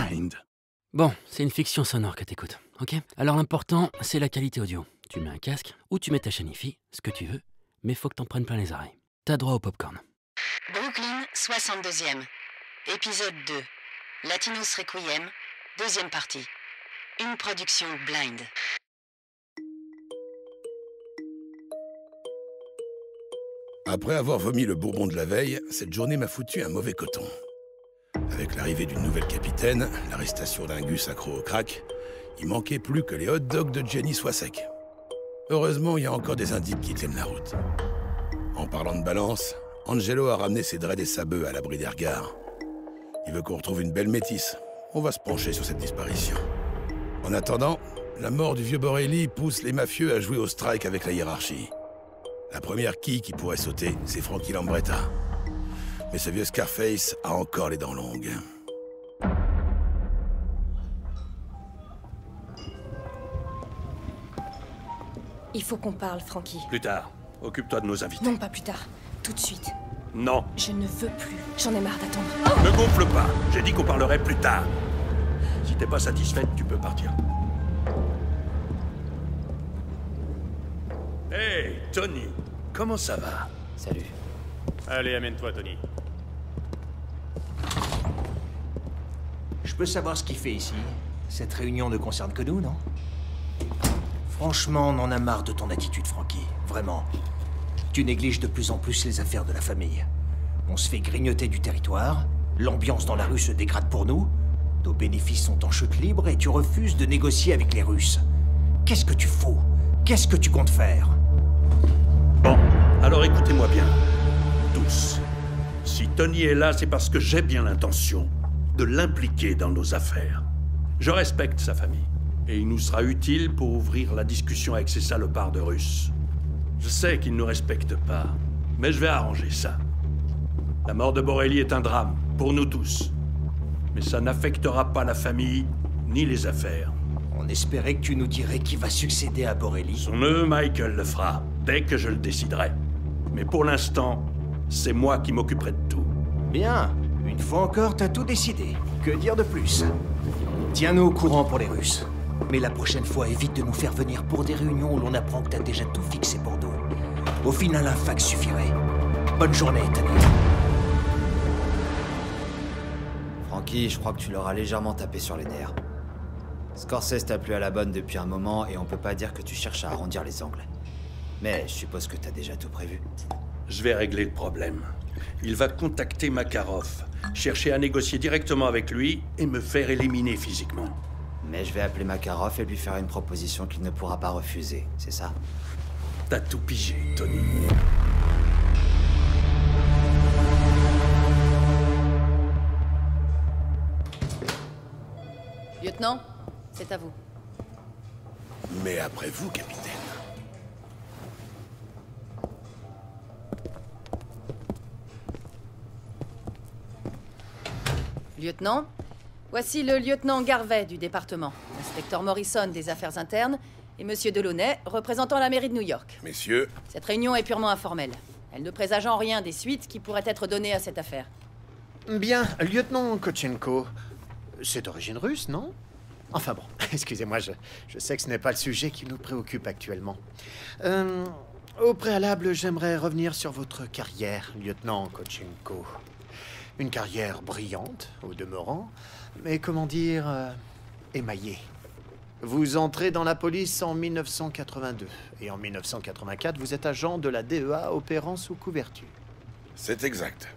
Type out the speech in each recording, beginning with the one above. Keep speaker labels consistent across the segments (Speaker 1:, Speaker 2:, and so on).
Speaker 1: Blind.
Speaker 2: Bon, c'est une fiction sonore que t'écoutes, ok? Alors l'important, c'est la qualité audio. Tu mets un casque, ou tu mets ta chaîne hi-fi, ce que tu veux, mais faut que t'en prennes plein les oreilles. T'as droit au popcorn.
Speaker 3: Brooklyn, 62e. Épisode 2. Latinos Requiem, deuxième partie. Une production Blind.
Speaker 4: Après avoir vomi le bourbon de la veille, cette journée m'a foutu un mauvais coton. Avec l'arrivée d'une nouvelle capitaine, l'arrestation d'un gus accro au crack, il manquait plus que les hot dogs de Jenny soient secs. Heureusement, il y a encore des indices qui tiennent la route. En parlant de balance, Angelo a ramené ses dreads et sa bœuf à l'abri des regards. Il veut qu'on retrouve une belle métisse. On va se pencher sur cette disparition. En attendant, la mort du vieux Borelli pousse les mafieux à jouer au strike avec la hiérarchie. La première qui pourrait sauter, c'est Frankie Lambretta. Mais ce vieux Scarface a encore les dents longues.
Speaker 5: Il faut qu'on parle, Frankie.
Speaker 1: Plus tard. Occupe-toi de nos invités.
Speaker 5: Non, pas plus tard. Tout de suite.
Speaker 1: Non.
Speaker 5: Je ne veux plus. J'en ai marre d'attendre.
Speaker 1: Ne gonfle pas. J'ai dit qu'on parlerait plus tard. Si t'es pas satisfaite, tu peux partir. Hey, Tony. Comment ça va?
Speaker 2: Salut.
Speaker 6: Allez, amène-toi, Tony.
Speaker 7: Je peux savoir ce qu'il fait ici? Cette réunion ne concerne que nous, non? Franchement, on en a marre de ton attitude, Frankie. Vraiment. Tu négliges de plus en plus les affaires de la famille. On se fait grignoter du territoire, l'ambiance dans la rue se dégrade pour nous, nos bénéfices sont en chute libre et tu refuses de négocier avec les Russes. Qu'est-ce que tu fous? Qu'est-ce que tu comptes faire?
Speaker 1: Bon, alors écoutez-moi bien. Tous. Si Tony est là, c'est parce que j'ai bien l'intention de l'impliquer dans nos affaires. Je respecte sa famille. Et il nous sera utile pour ouvrir la discussion avec ces salopards de Russes. Je sais qu'ils ne nous respectent pas, mais je vais arranger ça. La mort de Borelli est un drame, pour nous tous. Mais ça n'affectera pas la famille, ni les affaires.
Speaker 7: On espérait que tu nous dirais qui va succéder à Borelli.
Speaker 1: Son neveu Michael le fera, dès que je le déciderai. Mais pour l'instant, c'est moi qui m'occuperai de tout.
Speaker 7: Bien. Une fois encore, t'as tout décidé. Que dire de plus? Tiens-nous au courant pour les Russes. Mais la prochaine fois, évite de nous faire venir pour des réunions où l'on apprend que t'as déjà tout fixé pour nous. Au final, un fax suffirait. Bonne journée, Tony.
Speaker 8: Frankie, je crois que tu leur as légèrement tapé sur les nerfs. Scorsese t'a plus à la bonne depuis un moment et on peut pas dire que tu cherches à arrondir les angles. Mais je suppose que t'as déjà tout prévu.
Speaker 1: Je vais régler le problème. Il va contacter Makarov, chercher à négocier directement avec lui et me faire éliminer physiquement.
Speaker 8: Mais je vais appeler Makarov et lui faire une proposition qu'il ne pourra pas refuser, c'est ça?
Speaker 1: T'as tout pigé, Tony.
Speaker 9: Lieutenant, c'est à vous.
Speaker 4: Mais après vous, capitaine.
Speaker 9: Lieutenant, voici le lieutenant Garvey du département, l'inspecteur Morrison des affaires internes et monsieur Delaunay, représentant la mairie de New York.
Speaker 4: Messieurs,
Speaker 9: Cette réunion est purement informelle. Elle ne présage en rien des suites qui pourraient être données à cette affaire.
Speaker 10: Bien, lieutenant Kochenko, c'est d'origine russe, non? Enfin bon, excusez-moi, je sais que ce n'est pas le sujet qui nous préoccupe actuellement. Au préalable, j'aimerais revenir sur votre carrière, lieutenant Kochenko. Une carrière brillante, au demeurant, mais comment dire, émaillée. Vous entrez dans la police en 1982, et en 1984, vous êtes agent de la DEA opérant sous couverture.
Speaker 4: c'est exact.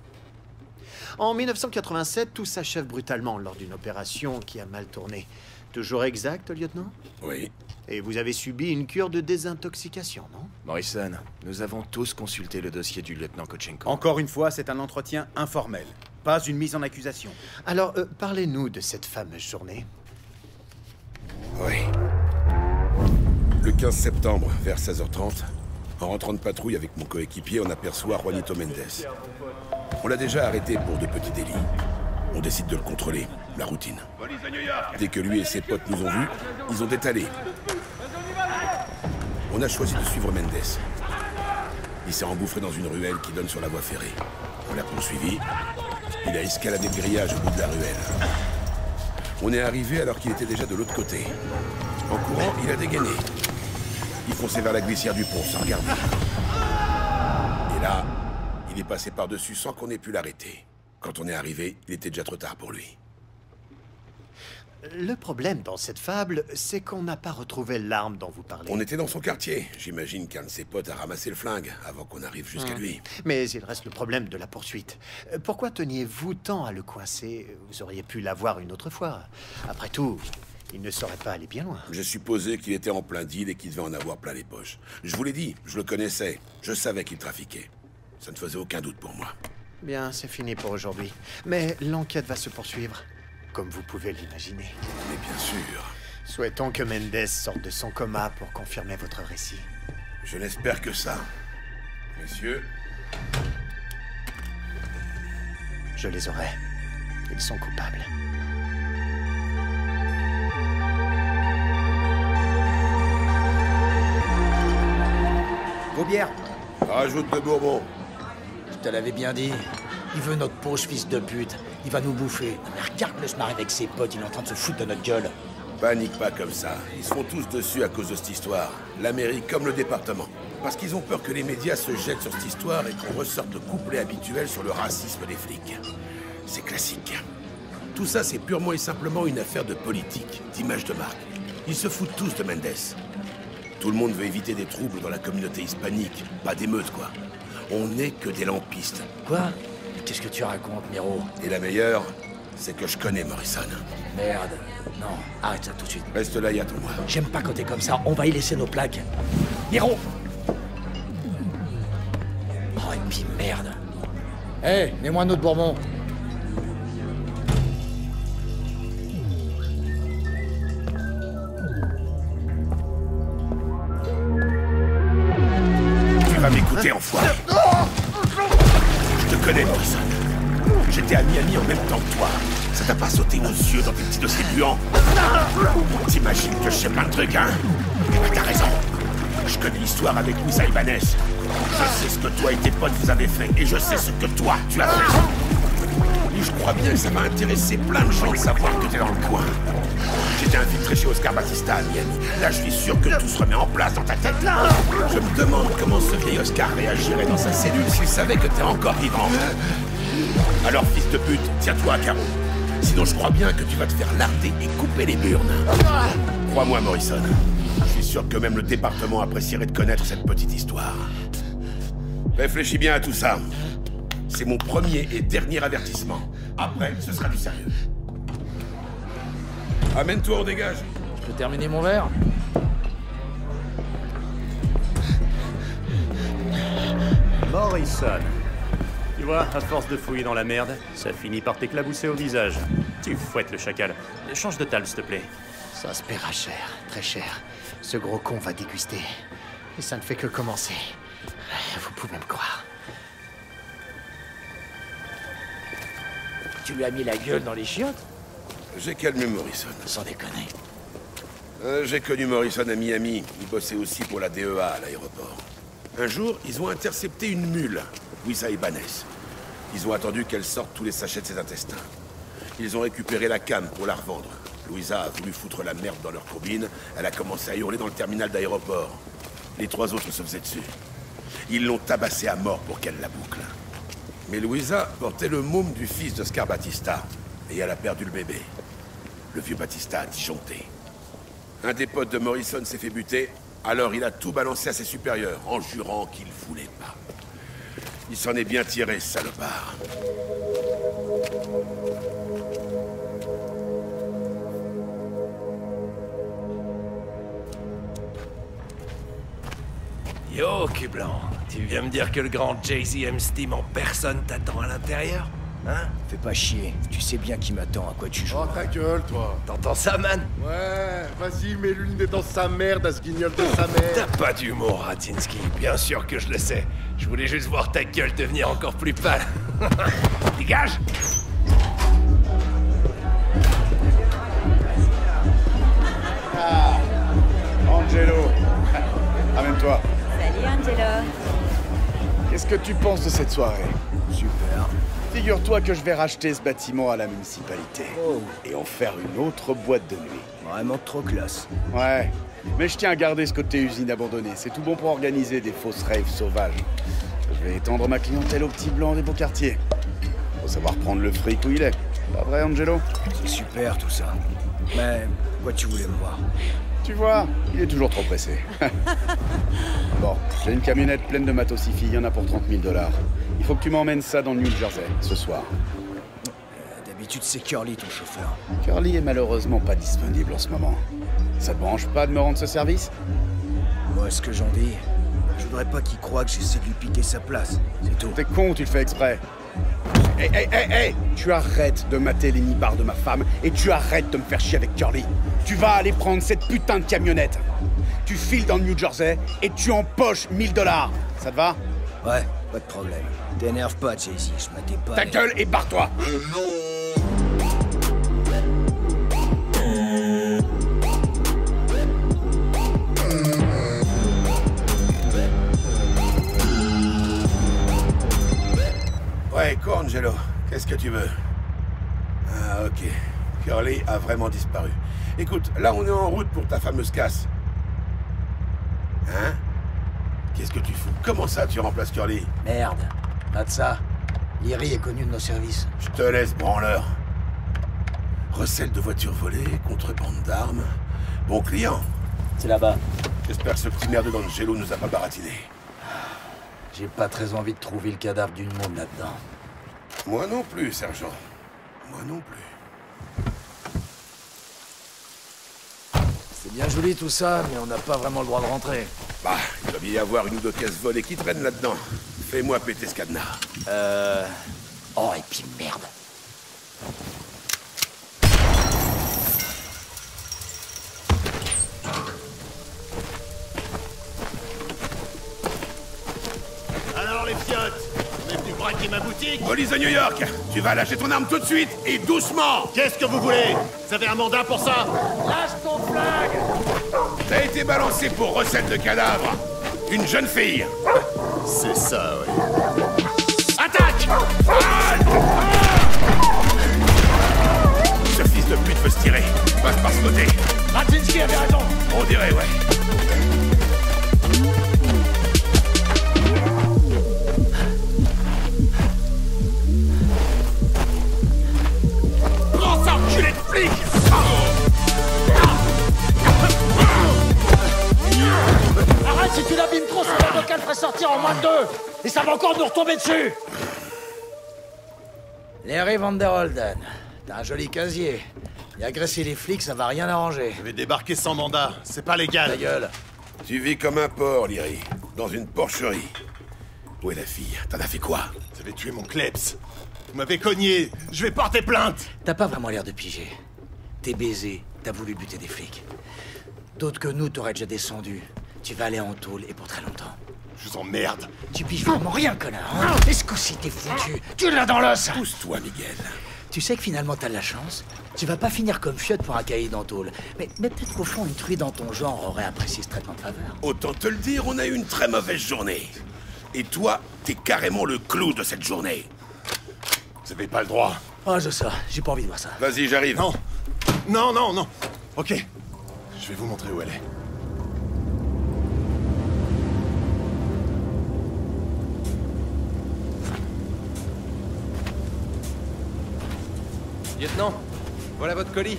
Speaker 10: En 1987, tout s'achève brutalement lors d'une opération qui a mal tourné. Toujours exact, lieutenant?
Speaker 4: Oui.
Speaker 10: Et vous avez subi une cure de désintoxication, non?
Speaker 11: Morrison, nous avons tous consulté le dossier du lieutenant Kochenko.
Speaker 6: Encore une fois, c'est un entretien informel. Pas une mise en accusation.
Speaker 10: Alors, parlez-nous de cette fameuse journée.
Speaker 4: Oui. Le 15 septembre, vers 16h30, en rentrant de patrouille avec mon coéquipier, on aperçoit Juanito Mendes. On l'a déjà arrêté pour de petits délits. On décide de le contrôler, la routine. Dès que lui et ses potes nous ont vus, ils ont détalé. On a choisi de suivre Mendes. Il s'est engouffré dans une ruelle qui donne sur la voie ferrée. On l'a poursuivi. Il a escaladé le grillage au bout de la ruelle. On est arrivé alors qu'il était déjà de l'autre côté. En courant, il a dégainé. Il fonçait vers la glissière du pont sans regarder. Et là, il est passé par-dessus sans qu'on ait pu l'arrêter. Quand on est arrivé, il était déjà trop tard pour lui.
Speaker 10: Le problème dans cette fable, c'est qu'on n'a pas retrouvé l'arme dont vous parlez.
Speaker 4: On était dans son quartier. J'imagine qu'un de ses potes a ramassé le flingue avant qu'on arrive jusqu'à lui.
Speaker 10: Mais il reste le problème de la poursuite. Pourquoi teniez-vous tant à le coincer? Vous auriez pu l'avoir une autre fois. Après tout, il ne saurait pas aller bien loin.
Speaker 4: J'ai supposé qu'il était en plein deal et qu'il devait en avoir plein les poches. Je vous l'ai dit, je le connaissais. Je savais qu'il trafiquait. Ça ne faisait aucun doute pour moi.
Speaker 10: Bien, c'est fini pour aujourd'hui. Mais l'enquête va se poursuivre, comme vous pouvez l'imaginer.
Speaker 4: Mais bien sûr.
Speaker 10: Souhaitons que Mendes sorte de son coma pour confirmer votre récit.
Speaker 4: Je n'espère que ça. Messieurs.
Speaker 10: Je les aurai. Ils sont coupables.
Speaker 7: Vos bières.
Speaker 4: Rajoute de bourbon.
Speaker 7: Je te l'avais bien dit. Il veut notre peau, ce fils de pute. Il va nous bouffer. Mais regarde-le se marrer avec ses potes, il est en train de se foutre de notre gueule.
Speaker 4: Panique pas comme ça. Ils seront tous dessus à cause de cette histoire. L'Amérique comme le département. Parce qu'ils ont peur que les médias se jettent sur cette histoire et qu'on ressorte le couplet habituel sur le racisme des flics. C'est classique. Tout ça, c'est purement et simplement une affaire de politique, d'image de marque. Ils se foutent tous de Mendes. Tout le monde veut éviter des troubles dans la communauté hispanique. Pas d'émeutes, quoi. On n'est que des lampistes.
Speaker 7: Quoi? Qu'est-ce que tu racontes, Miro?
Speaker 4: Et la meilleure, c'est que je connais Morrison.
Speaker 7: Merde. Non, arrête ça tout de suite.
Speaker 4: Reste là et attends-moi.
Speaker 7: J'aime pas quand t'es comme ça, on va y laisser nos plaques. Miro! Oh, et puis merde. Hé, hey, mets-moi un autre bourbon.
Speaker 4: Tu vas m'écouter, enfoiré. Je te connais, Morrison. J'étais à Miami en même temps que toi. Ça t'a pas sauté aux yeux dans tes petits dossiers puants? T'imagines que je sais plein de trucs, hein? T'as raison. Je connais l'histoire avec Luisa Ibanez. Je sais ce que toi et tes potes vous avez fait. Et je sais ce que toi, tu as fait. Et je crois bien que ça va intéresser plein de gens de savoir que t'es dans le coin. J'étais infiltré chez Oscar Batista à Miami. Là, je suis sûr que tout se remet en place dans ta tête. Je me demande comment ce vieil Oscar réagirait dans sa cellule s'il savait que t'es encore vivant. Alors, fils de pute, tiens-toi à carreau. Sinon, je crois bien que tu vas te faire larder et couper les burnes. Crois-moi, Morrison. Je suis sûr que même le département apprécierait de connaître cette petite histoire. Réfléchis bien à tout ça. C'est mon premier et dernier avertissement. Après, ce sera du sérieux. Amène-toi au dégage.
Speaker 7: Je peux terminer mon verre?
Speaker 12: Morrison. Tu vois, à force de fouiller dans la merde, ça finit par t'éclabousser au visage. Tu fouettes le chacal. Change de table, s'il te plaît.
Speaker 10: Ça se paiera cher, très cher. Ce gros con va déguster. Et ça ne fait que commencer. Vous pouvez me croire.
Speaker 7: Tu lui as mis la gueule dans les chiottes?
Speaker 4: J'ai calmé Morrison.
Speaker 7: Sans déconner.
Speaker 4: J'ai connu Morrison à Miami. Il bossait aussi pour la DEA à l'aéroport. Un jour, ils ont intercepté une mule, Luisa Ibanez. Ils ont attendu qu'elle sorte tous les sachets de ses intestins. Ils ont récupéré la cam pour la revendre. Luisa a voulu foutre la merde dans leur turbine. Elle a commencé à hurler dans le terminal d'aéroport. Les trois autres se faisaient dessus. Ils l'ont tabassée à mort pour qu'elle la boucle. Mais Luisa portait le môme du fils d'Oscar Batista. Et elle a perdu le bébé. Le vieux Batista a disjoncté. Un des potes de Morrison s'est fait buter. Alors il a tout balancé à ses supérieurs, en jurant qu'il voulait pas. Il s'en est bien tiré, ce salopard.
Speaker 13: Yo, Cublan, tu viens me dire que le grand Jay-Z M. Steam en personne t'attend à l'intérieur? Hein?
Speaker 7: Fais pas chier, tu sais bien qui m'attend, à quoi tu joues.
Speaker 14: Oh ta gueule, toi.
Speaker 13: T'entends ça, man?
Speaker 14: Ouais, vas-y, mets-lui le nez dans sa merde à ce guignol de sa mère.
Speaker 13: T'as pas d'humour, Ratinsky, bien sûr que je le sais. Je voulais juste voir ta gueule devenir encore plus pâle. Dégage!
Speaker 15: Ah, Angelo. Amène-toi.
Speaker 16: Salut, Angelo.
Speaker 15: Qu'est-ce que tu penses de cette soirée?
Speaker 7: Super.
Speaker 15: Figure-toi que je vais racheter ce bâtiment à la municipalité. Et en faire une autre boîte de nuit.
Speaker 7: Vraiment trop classe.
Speaker 15: Ouais, mais je tiens à garder ce côté usine abandonnée. C'est tout bon pour organiser des fausses raves sauvages. Je vais étendre ma clientèle aux petits blancs des beaux quartiers. Faut savoir prendre le fric où il est. Pas vrai, Angelo?
Speaker 7: C'est super tout ça. Mais pourquoi tu voulais me voir?
Speaker 15: Tu vois, il est toujours trop pressé. Bon, j'ai une camionnette pleine de matos hi-fi, il y en a pour 30 000 $. Il faut que tu m'emmènes ça dans le New Jersey, ce soir.
Speaker 7: D'habitude, c'est Curly, ton chauffeur.
Speaker 15: Curly est malheureusement pas disponible en ce moment. Ça te branche pas de me rendre ce service?
Speaker 7: Moi, ce que j'en dis, je voudrais pas qu'il croie que j'essaie de lui piquer sa place. C'est tout.
Speaker 15: T'es con, tu le fais exprès. Hé, tu arrêtes de mater les nibards de ma femme et tu arrêtes de me faire chier avec Curly. Tu vas aller prendre cette putain de camionnette. Tu files dans le New Jersey et tu empoches 1 000 $. Ça te va?
Speaker 7: Ouais, pas de problème. T'énerve pas, Jay-Z, je m'attends pas.
Speaker 15: Ta gueule et barre-toi.
Speaker 4: Ouais, quoi, Angelo? Qu'est-ce que tu veux? Ah, ok. Curly a vraiment disparu. Écoute, là, on est en route pour ta fameuse casse. Hein? Qu'est-ce que tu fous? Comment ça, tu remplaces Curly?
Speaker 7: Merde. Pas de ça. Lyrie est connu de nos services.
Speaker 4: Je te laisse, branleur. Recel de voitures volées, contrebande d'armes. Bon client.
Speaker 7: C'est là-bas.
Speaker 4: J'espère que ce petit merde d'Angelo nous a pas baratiné.
Speaker 7: J'ai pas très envie de trouver le cadavre d'une môme là-dedans.
Speaker 4: Moi non plus, sergent. Moi non plus.
Speaker 7: C'est bien joli tout ça, mais on n'a pas vraiment le droit de rentrer.
Speaker 4: Bah, il doit bien y avoir une ou deux caisses volées qui traînent là-dedans. Fais-moi péter ce cadenas.
Speaker 7: Oh, et puis merde.
Speaker 13: Alors les fiottes, on est venu braquer ma boutique?
Speaker 4: Police de New York, tu vas lâcher ton arme tout de suite et doucement.
Speaker 13: Qu'est-ce que vous voulez? Vous avez un mandat pour ça?
Speaker 7: Lâche ton flingue!
Speaker 4: T'as été balancé pour recette de cadavre. Une jeune fille.
Speaker 13: C'est ça, ouais.
Speaker 4: Attaque! Ce fils de pute veut se tirer. Passe par ce côté.
Speaker 13: Raczynski avait raison.
Speaker 4: On dirait, ouais.
Speaker 13: Prends ça, enculé de flic!
Speaker 7: Arrête, si tu l'abîmes trop, c'est l'avocat le ferait sortir en moins de 2. Et ça va encore nous retomber dessus. Larry Van der Holden, t'as un joli casier. Et agresser les flics, ça va rien arranger.
Speaker 13: Je vais débarquer sans mandat, c'est pas légal.
Speaker 7: Ta gueule.
Speaker 4: Tu vis comme un porc, Lyrie. Dans une porcherie. Où est la fille? T'en as fait quoi?
Speaker 13: Vous avez tué mon kleps. Vous m'avez cogné. Je vais porter plainte.
Speaker 7: T'as pas vraiment l'air de piger. T'es baisé, t'as voulu buter des flics. D'autres que nous t'auraient déjà descendu. Tu vas aller en tôle et pour très longtemps.
Speaker 13: Je vous emmerde.
Speaker 7: Tu piges vraiment rien, connard, hein? Est-ce qu'aussi t'es foutu? Tu l'as dans l'os!
Speaker 4: Pousse-toi, Miguel.
Speaker 7: Tu sais que finalement t'as de la chance. Tu vas pas finir comme Fiot pour un caïd en tôle. Mais peut-être qu'au fond, une truie dans ton genre aurait apprécié ce traitement de faveur.
Speaker 4: Autant te le dire, on a eu une très mauvaise journée. Et toi, t'es carrément le clou de cette journée.
Speaker 13: Vous avez pas le droit.
Speaker 7: Ah, je sais, j'ai pas envie de voir ça.
Speaker 4: Vas-y, j'arrive.
Speaker 13: Non. Non, non, non. Ok. Je vais vous montrer où elle est.
Speaker 11: Lieutenant, voilà votre colis.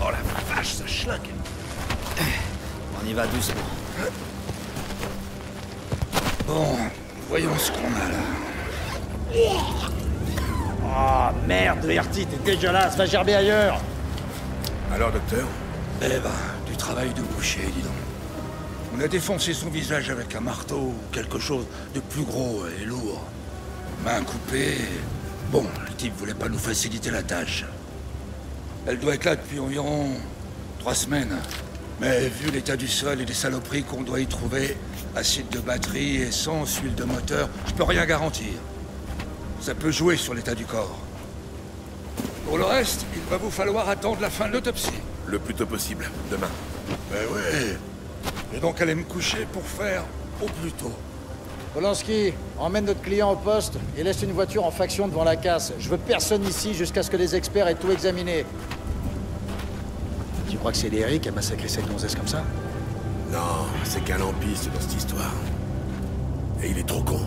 Speaker 4: Oh la vache, ça schlingue.
Speaker 8: On y va doucement.
Speaker 16: Bon, voyons ce qu'on a là.
Speaker 7: Oh merde, Verti, t'es dégueulasse, va gerber ailleurs.
Speaker 4: Alors, docteur?
Speaker 16: Eh ben, du travail de boucher, dis donc. On a défoncé son visage avec un marteau ou quelque chose de plus gros et lourd. Main coupée. Bon, le type voulait pas nous faciliter la tâche. Elle doit être là depuis environ 3 semaines. Mais vu l'état du sol et des saloperies qu'on doit y trouver, acide de batterie, essence, huile de moteur, je peux rien garantir. Ça peut jouer sur l'état du corps. Pour le reste, il va vous falloir attendre la fin de l'autopsie.
Speaker 4: Le plus tôt possible, demain.
Speaker 16: Ben ouais. Et donc aller me coucher pour faire au plus tôt.
Speaker 17: Polanski, emmène notre client au poste et laisse une voiture en faction devant la casse. Je veux personne ici jusqu'à ce que les experts aient tout examiné. Tu crois que c'est Léry qui a massacré cette gonzesse comme ça?
Speaker 4: Non, c'est qu'un lampiste dans cette histoire. Et il est trop con.